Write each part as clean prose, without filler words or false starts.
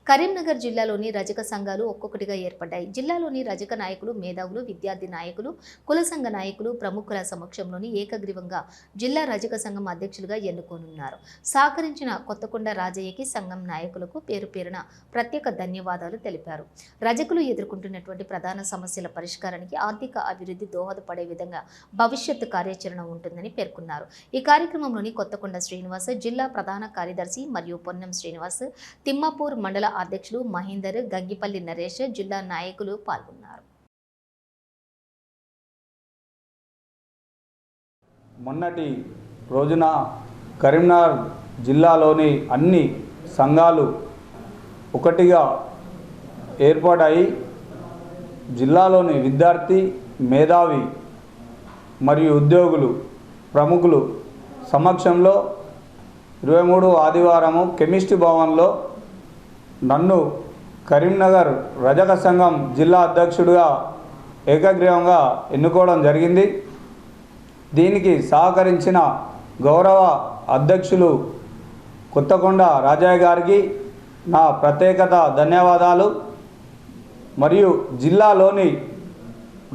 కరీంనగర్ జిల్లాలోని రజక సంఘాలు ఒక్కొక్కటిగా ఏర్పడ్డాయి. జిల్లాలోని రజక నాయకులు, మేధావులు, విద్యార్థి నాయకులు, కుల సంఘ నాయకులు, ప్రముఖుల సమక్షంలోని ఏకగ్రీవంగా జిల్లా రజక సంఘం అధ్యక్షులుగా ఎన్నుకోనున్నారు. సహకరించిన కొత్తకొండ రాజయ్యకి సంఘం నాయకులకు పేరు పేరున ప్రత్యేక ధన్యవాదాలు తెలిపారు. రజకులు ఎదుర్కొంటున్నటువంటి ప్రధాన సమస్యల పరిష్కారానికి ఆర్థిక అభివృద్ధి దోహదపడే విధంగా భవిష్యత్తు కార్యాచరణ ఉంటుందని పేర్కొన్నారు. ఈ కార్యక్రమంలోని కొత్తకొండ శ్రీనివాస్, జిల్లా ప్రధాన కార్యదర్శి మరియు పొన్నం శ్రీనివాస్, తిమ్మాపూర్ మండల అధ్యక్షులు మహేందర్, గంగిపల్లి నరేష్, జిల్లా నాయకులు పాల్గొన్నారు. మొన్నటి రోజున కరీంనగర్ జిల్లాలోని అన్ని సంఘాలు ఒకటిగా ఏర్పడాయి. జిల్లాలోని విద్యార్థి, మేధావి మరియు ఉద్యోగులు, ప్రముఖులు సమక్షంలో 23 ఆదివారము కెమిస్ట్రీ భవన్లో నన్ను కరీంనగర్ రజక సంఘం జిల్లా అధ్యక్షుడిగా ఏకగ్రీవంగా ఎన్నుకోవడం జరిగింది. దీనికి సహకరించిన గౌరవ అధ్యక్షులు కొత్తకొండ రాజయ్య గారికి నా ప్రత్యేకత ధన్యవాదాలు. మరియు జిల్లాలోని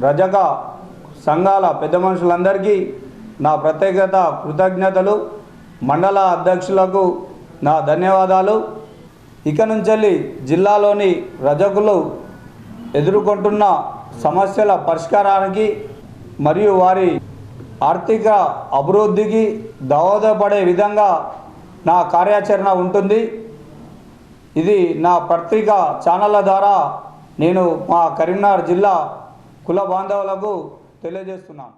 రజక సంఘాల పెద్ద మనుషులందరికీ నా ప్రత్యేకత కృతజ్ఞతలు. మండల అధ్యక్షులకు నా ధన్యవాదాలు. ఇక నుంచి జిల్లాలోని రజకులు ఎదుర్కొంటున్న సమస్యల పరిష్కారానికి మరియు వారి ఆర్థిక అభివృద్ధికి దోహదపడే విధంగా నా కార్యాచరణ ఉంటుంది. ఇది నా పత్రిక ఛానళ్ళ ద్వారా నేను మా కరీంనగర్ జిల్లా కుల బాంధవులకు తెలియజేస్తున్నాను.